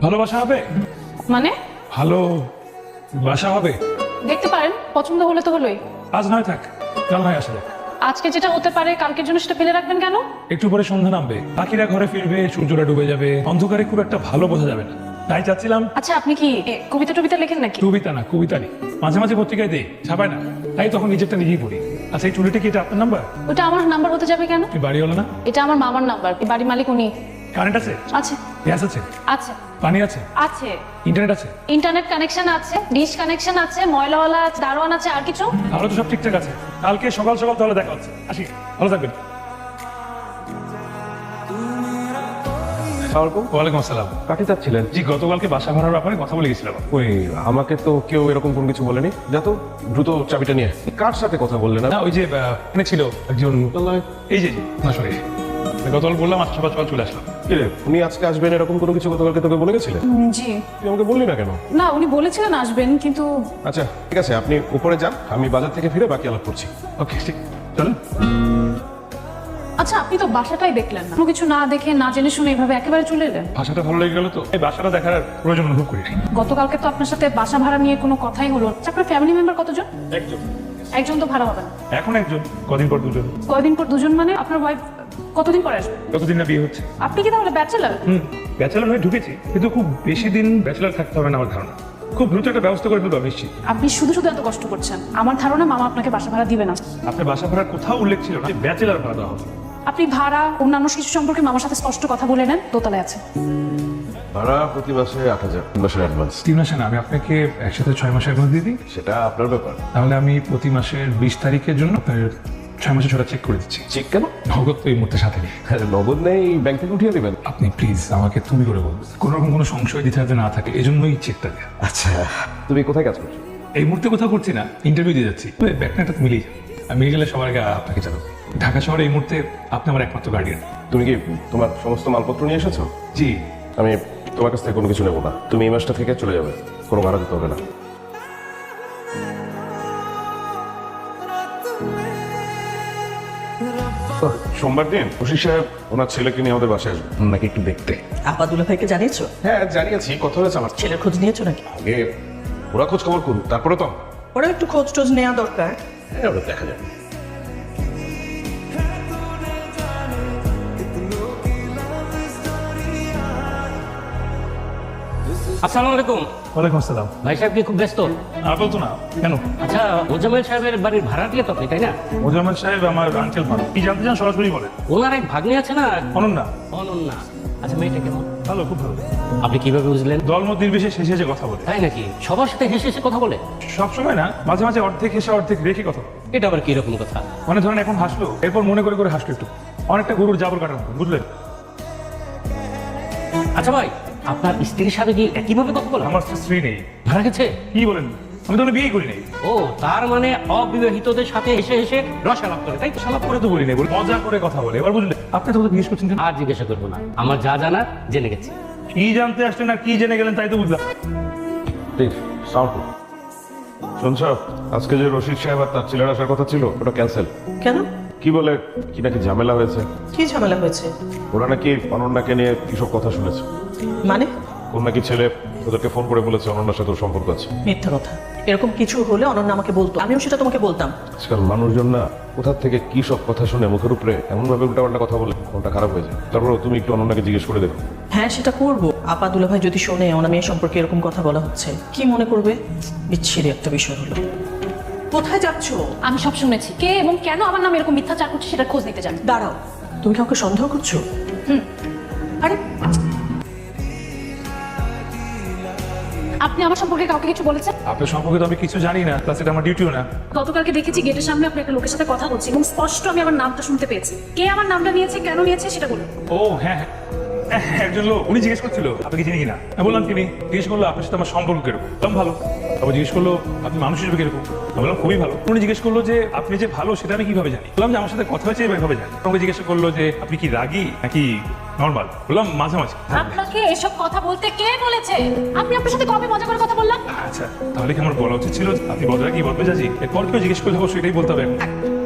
ভালোবাসা হবে মানে ভালো বাসা হবে। দেখতে পারেন, পছন্দ হলে তো হলোই। আজ নয় থাক, কাল নয় আসা যাক। আজকে যেটা হতে পারে কালকের জন্য সেটা ফেলে রাখবেন কেন? একটু পরে সন্ধ্যা নামবে, পাখিরা ঘরে ফিরবে, সূর্যটা ডুবে যাবে, অন্ধকারে খুব একটা ভালো বোঝা যাবে না। তাই চাচ্ছিলাম। আচ্ছা, আপনি কি কবিতা টবিতা লেখেন নাকি? কবিতা না, কবিতা নেই, মাঝে মাঝে পত্রিকায় দেই, ছাপায় না, তাই তখন নিজেরটা নিজেই পড়ি। আচ্ছা, এই চুলিটা কি এটা আপনার নাম্বার? ওটা আমার নাম্বার হতে যাবে কেন? কি বাড়ি হলো না? এটা আমার মামার নাম্বার, বাড়ি মালিক উনি। কারেন্ট আছে? আছে। গ্যাস আছে? আছে। পানি আছে? আছে। ইন্টারনেট আছে? ইন্টারনেট কানেকশন আছে, ডিশ কানেকশন আছে, ময়লাওয়ালা আছে, দারোয়ান আছে, আর কিছু? তাহলে তো সব ঠিকঠাক আছে। কালকে সকাল সকাল তাহলে দেখা হচ্ছে, আসি, ভালো থাকবেন। ওয়ালাইকুম আসসালাম। কাকে চাচ্ছিলেন? জি, গতকালকে বাসা ভাড়ার ব্যাপারে কথা বলে গেছিলাম। ওই আমাকে তো কেউ এরকম কোনো কিছু বলেনি। যা তো দ্রুত চাবিটা নিয়ে। কার সাথে কথা বললেন? না, ওই যে এখানে ছিল একজন, এই যে না সরি, গতকাল বললাম আজ সকাল সকাল চলে আসলাম। কিরে, উনি আজকে আসবেন এরকম কোনো কিছু গতকালকে তোকে বলে গেছিলেন? জি তুই আমাকে বললি না কেন? না, উনি বলেছিলেন আসবেন, কিন্তু আচ্ছা ঠিক আছে, আপনি উপরে যান, আমি বাজার থেকে ফিরে বাকি আলাপ করছি। ওকে, ঠিক, চলেন। আচ্ছা, আপনি তো বাসাটাই দেখলেন না, কোনো কিছু না দেখে না জেনে শুনে এভাবে একেবারে চলে এলেন। ভাষাটা ভালো লেগে গেল তো এই বাসাটা দেখার আর প্রয়োজন অনুভব করি। গতকালকে তো আপনার সাথে বাসা ভাড়া নিয়ে কোনো কথাই হলো। আচ্ছা, আপনার ফ্যামিলি মেম্বার কতজন? একজন। একজন তো ভাড়া হবে না। এখন একজন, কদিন পর দুজন। কয়দিন পর দুজন মানে আপনার ওয়াইফ কতদিন পরে আসবে? কতদিন না বিয়ে হচ্ছে। আপনি কি তাহলে ব্যাচেলার? ব্যাচেলার হয়ে ঢুকেছি, কিন্তু খুব বেশি দিন ব্যাচেলার থাকতে হবে না আমার ধারণা। খুব দ্রুত একটা ব্যবস্থা করে ফেলবো নিশ্চিত। আপনি শুধু শুধু এত কষ্ট করছেন। আমার ধারণা মামা আপনাকে বাসা ভাড়া দিবে না। আপনার বাসা ভাড়ার কোথাও উল্লেখ ছিল না ব্যাচেলার ভাড়া দেওয়া হবে। আপনি ভাড়া অন্যান্য কিছু সম্পর্কে মামার সাথে স্পষ্ট কথা বলে নেন, দোতলায় আছে। ভাড়া প্রতি মাসে 8,000, 3 মাসের অ্যাডভান্স। 3 মাসে না, আমি আপনাকে একসাথে 6 মাসের অ্যাডভান্স দিয়ে দিই। সেটা আপনার ব্যাপার। তাহলে আমি প্রতি মাসের 20 তারিখের জন্য আপনার 6 মাসে ছোটা চেক করে দিচ্ছি। চেক কেন? নগদ তো এই মুহূর্তে সাথে নেই। নগদ নেই, ব্যাংক থেকে উঠিয়ে দেবেন। আপনি প্লিজ আমাকে তুমি করে বলবেন, কোনো রকম কোনো সংশয় দিতে যাতে না থাকে, এজন্যই চেকটা দেয়া। আচ্ছা, তুমি কোথায় কাজ করছো? এই মুহূর্তে কোথাও করছি না, ইন্টারভিউ দিয়ে যাচ্ছি। ব্যাকনাটা তো মিলিয়ে যাবে, আর মিলে গেলে সবার আগে আপনাকে জানাবো। ঢাকা শহরে এই মুহূর্তে আপনি আমার একমাত্র গার্ডিয়ান। তুমি কি তোমার সমস্ত মালপত্র নিয়ে এসেছো? জি। আমি তোমার কাছ থেকে কোনো কিছু নেবো না, তুমি এই মাসটা থেকে চলে যাবে, কোনো ভাড়া দিতে হবে না। সোমবার দিন বশির সাহেব ওনার ছেলেকে নিয়ে আমাদের বাসায় আসবে, নাকি একটু দেখতে। আপাদুল্লা ভাইকে জানিয়েছো? হ্যাঁ জানিয়েছি, কথা হয়েছে আমার। ছেলের খোঁজ নিয়েছো নাকি? আগে ওরা খোঁজ খবর করুন, তারপরে তো ওরা একটু খোঁজ টোজ নেওয়া দরকার। হ্যাঁ ওটা দেখা যাবে। আসসালামু আলাইকুম। ওয়ালাইকুম আসসালাম। ভাই সাহেব কি খুব ব্যস্ত? আর বলতো না কেন? আচ্ছা, মোজাম্মেল সাহেবের বাড়ির ভাড়া দিয়ে তো আপনি, তাই না? মোজাম্মেল সাহেব আমার আঙ্কেল ভালো, কি জানতে চান সরাসরি বলেন। ওনার এক ভাগ্নি আছে না, অনন্যা? অনন্যা। আচ্ছা, মেয়েটা কেমন? ভালো, খুব ভালো। আপনি কিভাবে বুঝলেন? দলমত নির্বিশেষ হেসে হেসে কথা বলে। তাই নাকি? সবার সাথে হেসে হেসে কথা বলে? সব সময় না, মাঝে মাঝে অর্ধেক হেসে অর্ধেক রেখে কথা বলে। এটা আবার কিরকম কথা? মানে ধরেন এখন হাসলো, এরপর মনে করে করে হাসলো একটু, অনেকটা গরুর জাবর কাটার মতো, বুঝলেন? আচ্ছা ভাই, আপনার স্ত্রীর সাথে কি একইভাবে কথা বলে? আমার স্ত্রী নেই। ভাড়া গেছে? কি বলেন? আমি তো বিয়ে করি নাই। ও, তার মানে অবিবাহিতদের সাথে হেসে হেসে রসালাপ করে, তাই তো? সালাপ করে তো বলি নাই, বলি মজা করে কথা বলে। এবার বুঝলেন? আপনি তো জিজ্ঞেস করছেন কেন? আর জিজ্ঞাসা করবো না, আমার যা জানার জেনে গেছি। কি জানতে আসলেন আর কি জেনে গেলেন তাই তো বুঝলাম। প্লিজ সাউন্ড করুন। শুনছ, আজকে যে রশিদ সাহেব আর তার ছেলের আসার কথা ছিল ওটা ক্যান্সেল। কেন? কি বলে কি নাকি ঝামেলা হয়েছে। কি ঝামেলা হয়েছে? ওরা নাকি অনন্যাকে নিয়ে কিসব কথা শুনেছে। মানে? কোন নাকি ছেলে ওদেরকে ফোন করে বলেছে অনন্যার সাথে ওর সম্পর্ক আছে। মিথ্যা কথা। এরকম কিছু হলে অনন্যা আমাকে বলতো, আমিও সেটা তোমাকে বলতাম। আজকাল মানুষজন না কোথা থেকে কি সব কথা শুনে মুখের উপরে এমন ভাবে উল্টাপাল্টা কথা বলে মনটা খারাপ হয়ে যায়। তারপর তুমি একটু অনন্যাকে জিজ্ঞেস করে দেখো। হ্যাঁ, সেটা করবো। আপাদুল্লা ভাই যদি শোনে ওনার মেয়ে সম্পর্কে এরকম কথা বলা হচ্ছে, কি মনে করবে? বিচ্ছিরি একটা বিষয় হলো। কোথায় যাচ্ছ? আমি সব শুনেছি। কে এবং কেন আমার নামে এরকম মিথ্যাচার করছে সেটা খোঁজ নিতে যান। দাঁড়াও, তুমি কাউকে সন্দেহ করছো? আরে আপনি আমার সম্পর্কে কাউকে কিছু বলেছেন? আপনার সম্পর্কে তো আমি কিছু জানি না, প্লাস এটা আমার ডিউটিও না। গতকালকে দেখেছি গেটের সামনে আপনি একটা লোকের সাথে কথা বলছি এবং স্পষ্ট আমি আমার নামটা শুনতে পেয়েছি। কে আমার নামটা নিয়েছে, কেন নিয়েছে সেটা বলুন। ও হ্যাঁ হ্যাঁ, একজন লোক, উনি জিজ্ঞেস করছিল আপনি কি চিনি কিনা। আমি বললাম তিনি। জিজ্ঞেস করলো আপনার সাথে আমার সম্পর্ক কিরকম। বললাম ভালো। তারপর জিজ্ঞেস করলো আপনি মানুষ হিসেবে কিরকম। আমি বললাম খুবই ভালো। উনি জিজ্ঞেস করলো যে আপনি যে ভালো সেটা আমি কিভাবে জানি। বললাম যে আমার সাথে কথা হয়েছে এভাবে জানি। আমাকে জিজ্ঞেস করলো যে আপনি কি রাগী নাকি নর্মাল। বললাম মাঝামাঝি। আপনাকে এসব কথা বলতে কে বলেছে? আপনি আপনার সাথে কবে মজা করে কথা বললাম? আচ্ছা, তাহলে কি আমার বলা উচিত ছিল আপনি বদরা কি বদমেজাজি? এরপর কেউ জিজ্ঞেস করলে অবশ্যই এটাই বলতে হবে।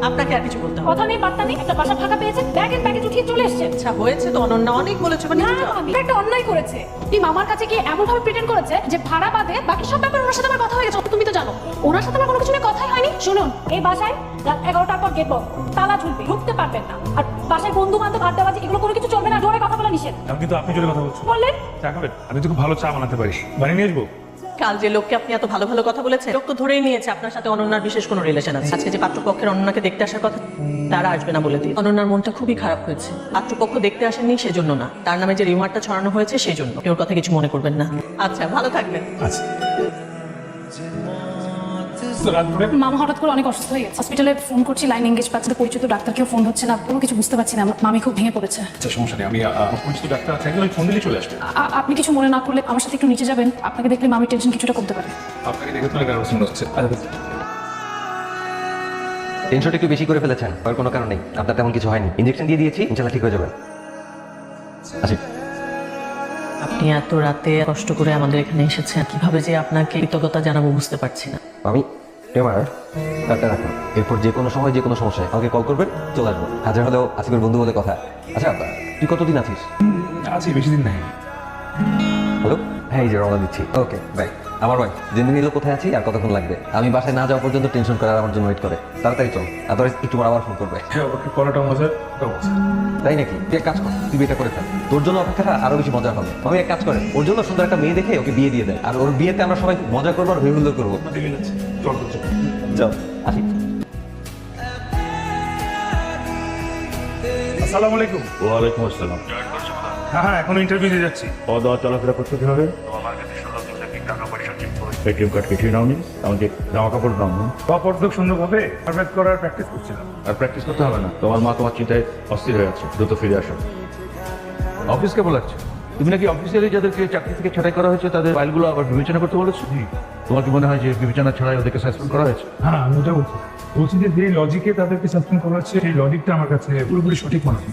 আপনাকে আর কিছু বলতে হবে না। কথা নেই বার্তা নেই, একটা বাসা ফাঁকা পেয়েছে, ব্যাগের প্যাকেজ উঠিয়ে চলে এসেছেন। আচ্ছা হয়েছে তো, অনন্যা অনেক বলেছে, মানে না, আমি একটা অন্যায় করেছে। টিম আমার কাছে গিয়ে এমন ভাবে প্রিটেন্ড করেছে যে ভাড়া বাদে বাকি সব ব্যাপার ওনার সাথে আমার কথা হয়ে গেছে। তুমি তো জানো ওনার সাথে আমার কোনো কিছু নিয়ে কথাই হয়নি। শুনুন, এই বাসায় রাত 11টার পর গেট বন্ধ, তালা ঝুলবে, ঢুকতে পারবেন না। আর বাসায় বন্ধু বান্ধব আড্ডাবাজি এগুলো কোনো কিছু চলবে না, জোরে কথা বলা নিষেধ। আমি কিন্তু আপনি জোরে কথা বলছেন। বললেন চা খাবেন? আমি তো খুব ভালো চা বানাতে পারি, বানিয়ে নিয়ে আসবো। কাল যে লোককে আপনি এত ভালো ভালো কথা বলেছেন, লোক তো ধরেই নিয়েছে আপনার সাথে অনন্যার বিশেষ কোনো রিলেশন আছে। আজকে যে পাত্রপক্ষের অনন্যাকে দেখতে আসার কথা, তারা আসবে না বলে দিই। অনন্যার মনটা খুবই খারাপ হয়েছে। পাত্রপক্ষ দেখতে আসেননি সেজন্য না, তার নামে যে রিমার্কটা ছড়ানো হয়েছে সেই জন্য। ওর কথা কিছু মনে করবেন না। আচ্ছা, ভালো থাকবেন। আচ্ছা। তো রাত করে মামা হঠাৎ করে অনেক অসুস্থ হয়ে গেছে। হসপিটালে ফোন করছি, লাইন এঙ্গেজ পাচ্ছে না, পরিচিত ডাক্তারকেও ফোন হচ্ছে না, কোনো কিছু বুঝতে পারছি না। মামি খুব ভেঙে পড়েছে। আচ্ছা, সমস্যা নেই, আমি আমার পরিচিত ডাক্তার আছে, একজন ফোন দিলে চলে আসবে। আপনি কিছু মনে না করলে আমার সাথে একটু নিচে যাবেন। আপনাকে দেখলে মামির টেনশন কিছুটা কমতে পারে। আপনাকে দেখে তো কারো পছন্দ হচ্ছে। টেনশনটা একটু বেশি করে ফেলেছেন, আর কোনো কারণ নেই। আপনার তেমন কিছু হয়নি, ইনজেকশন দিয়ে দিয়েছি, ইনশাল্লাহ ঠিক হয়ে যাবে। আচ্ছা, আপনি এত রাতে কষ্ট করে আমাদের এখানে এসেছেন, কিভাবে যে আপনাকে কৃতজ্ঞতা জানাবো বুঝতে পারছি না। আমি আমার কার্ডটা রাখুন, এরপর যে কোনো সময় যে কোনো সমস্যায় আমাকে কল করবেন, চলে আসবো। হাজার হলেও আজকের বন্ধু বলে কথা। আচ্ছা, তুই কতদিন আছিস? আছি, বেশি দিন নাই। হ্যালো, হ্যাঁ, এই যে রওনা দিচ্ছি। ওকে, বাই। আমার ভাই জেনে নিল কোথায় আছি আর কতক্ষণ লাগবে। আমি বাসায় না যাওয়া পর্যন্ত টেনশন করে আর আমার জন্য ওয়েট করে। তাড়াতাড়ি চল, আদারওয়াইজ একটু পর আবার ফোন করবে। হ্যাঁ, ওকে করাটা মজার। তাই নাকি? তুই এক কাজ কর, তুই বিয়েটা করে ফেল, তোর জন্য অপেক্ষাটা আরো বেশি মজা হবে। আমি এক কাজ করেন, ওর জন্য সুন্দর একটা মেয়ে দেখে ওকে বিয়ে দিয়ে দেয়, আর ওর বিয়েতে আমরা সবাই মজা করবো আর হইহুল্লোড় করবো। চল যাও, আসি। আসসালামু আলাইকুম। ওয়ালাইকুম আসসালাম। হ্যাঁ হ্যাঁ, এখনো ইন্টারভিউ দিয়ে যাচ্ছি। খাওয়া দাওয়া চলাফেরা করতে কিভাবে? এটিএম কার্ড কিছুই নাওনি, আমাকে জামা কাপড় নাও। অপরদক সুন্দরভাবে পারফেক্ট করার প্র্যাকটিস করছিলাম। আর প্র্যাকটিস করতে হবে না, তোমার মা তোমার চিন্তায় অস্থির হয়ে আছে, দ্রুত ফিরে আসো। অফিস কে বলাচ্ছ? তুমি নাকি অফিসিয়ালি যাদেরকে চাকরি থেকে ছাঁটাই করা হয়েছে তাদের ফাইলগুলো আবার বিবেচনা করতে বলেছো? তোমার কি মনে হয় যে বিবেচনা ছাড়াই ওদেরকে সাসপেন্ড করা হয়েছে? হ্যাঁ, আমি ওটা বলছি যে লজিকে তাদেরকে সাসপেন্ড করা হচ্ছে, সেই লজিকটা আমার কাছে পুরোপুরি সঠিক মনে হয়।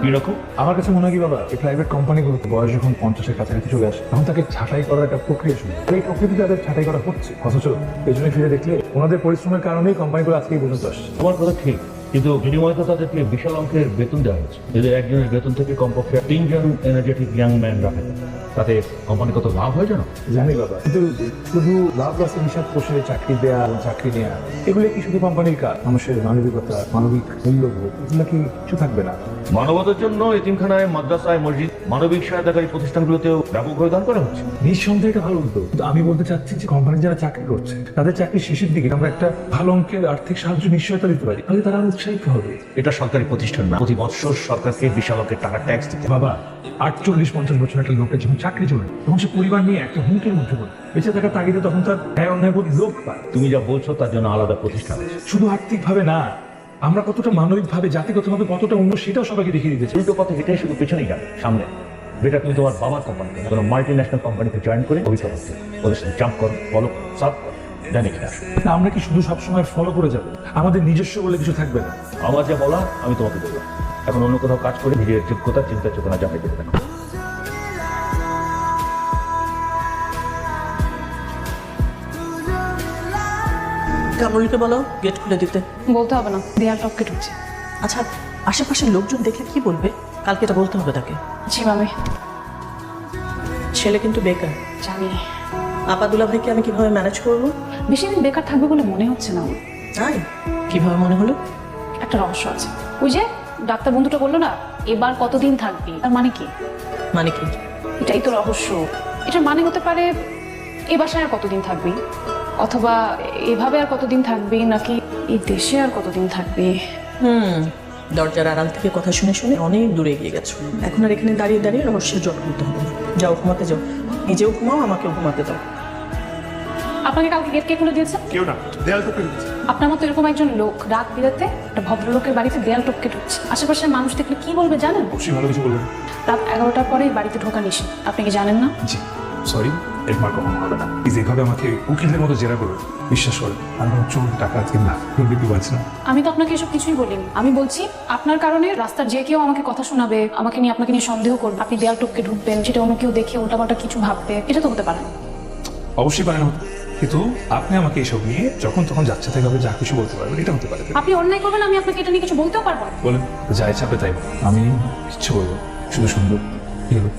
কিরকম? আমার কাছে মনে হয় কি বাবা, এই প্রাইভেট কোম্পানিগুলোতে বয়স যখন 50-এর কাছাকাছি চলে আসে, তখন তাকে ছাঁটাই করার একটা প্রক্রিয়া শুরু। এই প্রক্রিয়াতে তাদের ছাঁটাই করা হচ্ছে, অথচ পেছনে ফিরে দেখলে ওনাদের পরিশ্রমের কারণেই কোম্পানিগুলো আজকে এই পর্যন্ত আসছে। তোমার কথা ঠিক, কিন্তু বিনিময়ে তো তাদেরকে বিশাল অঙ্কের বেতন দেওয়া হয়েছে। এদের একজনের বেতন থেকে কমপক্ষে 3 জন এনার্জেটিক ইয়াং ম্যান রাখে, তাতে কোম্পানি কত লাভ হয় জানো? জানি বাবা, কিন্তু শুধু লাভ লসের হিসাব কষে চাকরি দেওয়া, চাকরি নেওয়া, এগুলো কি শুধু কোম্পানির কাজ? মানুষের মানবিকতা, মানবিক মূল্যবোধ, এগুলো কি কিছু থাকবে না? মানবতার জন্য এতিমখানায়, মাদ্রাসায়, মসজিদ, মানবিক সহায়তাকারী প্রতিষ্ঠানগুলোতেও ব্যাপকভাবে দান করা হচ্ছে। নিঃসন্দেহে এটা ভালো উদ্যোগ, কিন্তু আমি বলতে চাচ্ছি যে কোম্পানি যারা চাকরি করছে তাদের চাকরির শেষের দিকে আমরা একটা ভালো অঙ্কের আর্থিক সাহায্য নিশ্চয়তা দিতে পারি, তাহলে তারা উৎসাহিত হবে। এটা সরকারি প্রতিষ্ঠান না, প্রতি বছর সরকারকে বিশাল অঙ্কের টাকা ট্যাক্স দিতে হবে। বাবা, 48-50 বছর একটা লোকের যখন চাকরি চলে, তখন সে পরিবার নিয়ে একটা হুমকির মধ্যে পড়ে। বেঁচে থাকার তাগিদে তখন তার ন্যায় অন্যায় বোধ লোক পায়। তুমি যা বলছো তার জন্য আলাদা প্রতিষ্ঠান আছে। শুধু আর্থিকভাবে না, আমরা কতটা মানবিকভাবে, জাতিগতভাবে কতটা অন্য, সেটাও সবাইকে দেখিয়ে দিতেছি। উল্টো পথে হেঁটে শুধু পেছনেই যাবে, সামনে বেটা তুমি তোমার বাবার কোম্পানিতে, কোনো মাল্টি ন্যাশনাল কোম্পানিতে জয়েন করে অভিজ্ঞতা হচ্ছে, ওদের সাথে জাম্প করো, ফলো সার্ভ করো, জানি কিনা। না, আমরা কি শুধু সবসময় ফলো করে যাবো? আমাদের নিজস্ব বলে কিছু থাকবে না। আমার যা বলা আমি তোমাকে বললাম, এখন অন্য কোথাও কাজ করে নিজের যোগ্যতা, চিন্তা চেতনা জানাই যেতে থাকো। কামরুলকে বলো গেট খুলে দিতে। বলতে হবে না, দেয়াল টপকে ঢুকছে। আচ্ছা, আশেপাশের লোকজন দেখলে কি বলবে? কালকে এটা বলতে হবে তাকে। জি মামি, ছেলে কিন্তু বেকার। জানি। আপা দুলাভাইকে আমি কিভাবে ম্যানেজ করবো? বেশি দিন বেকার থাকবে বলে মনে হচ্ছে না আমার। তাই কিভাবে মনে হলো? একটা রহস্য আছে। ওই যে ডাক্তার বন্ধুটা বললো না, এবার কতদিন থাকবি, তার মানে কি? মানে কি? এটাই তো রহস্য। এটার মানে হতে পারে এ বাসায় আর কতদিন থাকবি, অথবা এভাবে আর কতদিন থাকবি, নাকি এই দেশে আর কতদিন থাকবি। দরজার আড়াল থেকে কথা শুনে শুনে অনেক দূরে এগিয়ে গেছো। এখন আর এখানে দাঁড়িয়ে দাঁড়িয়ে রহস্যের জট খুলতে হবে না। যাও ঘুমাতে যাও, নিজেও ঘুমাও, আমাকেও ঘুমাতে দাও। আপনাকে কালকে গেট কে খুলে দিয়েছে? কেউ না, দেয়াল টপকে ঢুকছে। আপনার মতো এরকম একজন লোক রাত বিরাতে একটা ভদ্রলোকের বাড়িতে দেয়াল টপকে ঢুকছে, আশেপাশের মানুষ দেখলে কি বলবে জানেন? অবশ্যই ভালো কিছু বলবেন। রাত 11টার পরে বাড়িতে ঢোকা নিষেধ, আপনি কি জানেন না? জি সরি, এরপর কখনো হবে না। প্লিজ এভাবে আমাকে উকিলের মতো জেরা করুন, বিশ্বাস করেন আমি কোনো চোর ডাকাত কিংবা দুর্বৃত্ত পাচ্ছি না। আমি তো আপনাকে এসব কিছুই বলিনি। আমি বলছি আপনার কারণে রাস্তার যে কেউ আমাকে কথা শোনাবে, আমাকে নিয়ে আপনাকে নিয়ে সন্দেহ করবে, আপনি দেয়াল টপকে ঢুকবেন, সেটা অন্য কেউ দেখে উল্টাপাল্টা কিছু ভাববে, এটা তো হতে পারে না। অবশ্যই পারেন, কিন্তু আপনি আমাকে এইসব নিয়ে যখন তখন যাচ্ছে থেকে হবে যা কিছু বলতে পারবেন, এটা হতে পারে। আপনি অন্যায় করবেন, আমি আপনাকে এটা নিয়ে কিছু বলতেও পারবো না। বলেন, যা ইচ্ছা আপনি তাই বলুন। আমি ইচ্ছে করবো, শুধু শুনবো। কি হলো,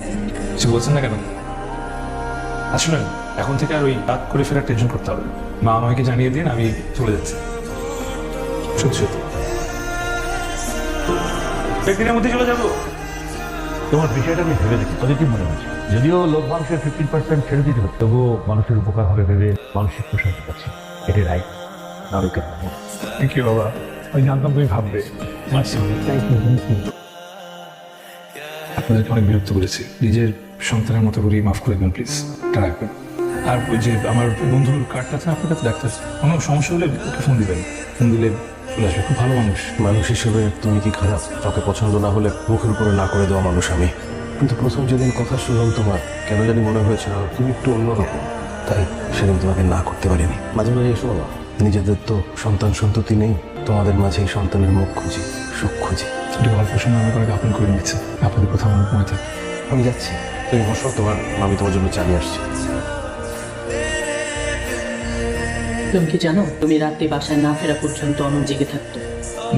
কিছু বলছেন না কেন? আসলে এখন থেকে আর ওই রাত করে ফেরার টেনশন করতে হবে না। মা আমাকে জানিয়ে দিন, আমি চলে যাচ্ছি। সত্যি সত্যি একদিনের মধ্যে চলে যাবো। তোমার বিষয়টা আমি ভেবে দেখি পজিটিভ মনে হচ্ছে। যদিও লোক মানুষের 50% ছেড়ে দিতে হচ্ছে, তবুও মানুষের উপকার হবে ভেবে মানসিক প্রশান্তি পাচ্ছি। এটাই রাইট। নারুকে থ্যাংক ইউ বাবা, আমি জানতাম তুমি ভাববে। আপনাদেরকে অনেক বিরক্ত করেছি, নিজের সন্তানের মতো করে মাফ করে দেবেন প্লিজ, এটা রাখবেন। আর ওই যে আমার বন্ধুর কার্ডটা আছে আপনার কাছে, ডাক্তার কোনো সমস্যা হলে ওকে ফোন দিবেন, ফোন দিলে চলে আসবে, খুব ভালো মানুষ। মানুষ হিসেবে তুমি কি খারাপ? কাউকে পছন্দ না হলে মুখের উপরে না করে দেওয়া মানুষ আমি। কিন্তু প্রথম যেদিন কথা শুনলাম তোমার, কেন জানি মনে হয়েছিল তুমি একটু অন্যরকম, তাই সেদিন তোমাকে না করতে পারিনি। মাঝে মাঝে এসো বাবা, নিজেদের তো সন্তান সন্ততি নেই, তোমাদের মাঝেই সন্তানের মুখ খুঁজি, সুখ খুঁজি। একটু গল্প শুনে আমাকে অনেক আপন করে নিচ্ছে, আপনাদের কথা আমার মনে থাকে। আমি যাচ্ছি, তুমি বসো, আমি তোমার জন্য চালিয়ে আসছি। তুমি কি জানো, তুমি রাতে বাসায় না ফেরা পর্যন্ত অনন্ত জেগে থাকতো।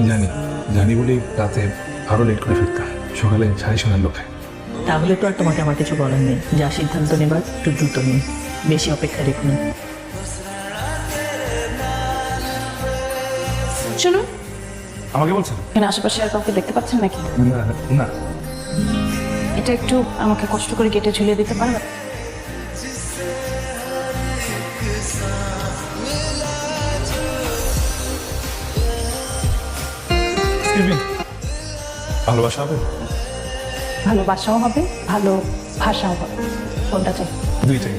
জানি, জানি বলেই রাতে আরো লেট করে ফিরতাম, সকালে 9:30 লোকে। তাহলে তো আর তোমাকে আমার কিছু বলার নেই। যা সিদ্ধান্ত নেবার একটু দ্রুত নিন, বেশি অপেক্ষা রেখো না। শুনুন, আমাকে বলছেন? এখানে আশেপাশে আর কাউকে দেখতে পাচ্ছেন নাকি? না, এটা একটু আমাকে কষ্ট করে কেটে ঝুলিয়ে দিতে পারবেন? ভালোবাসা হবে? ভালোবাসাও হবে, ভালো ভাষাও হবে। কোনটা চাই? দুইটাই।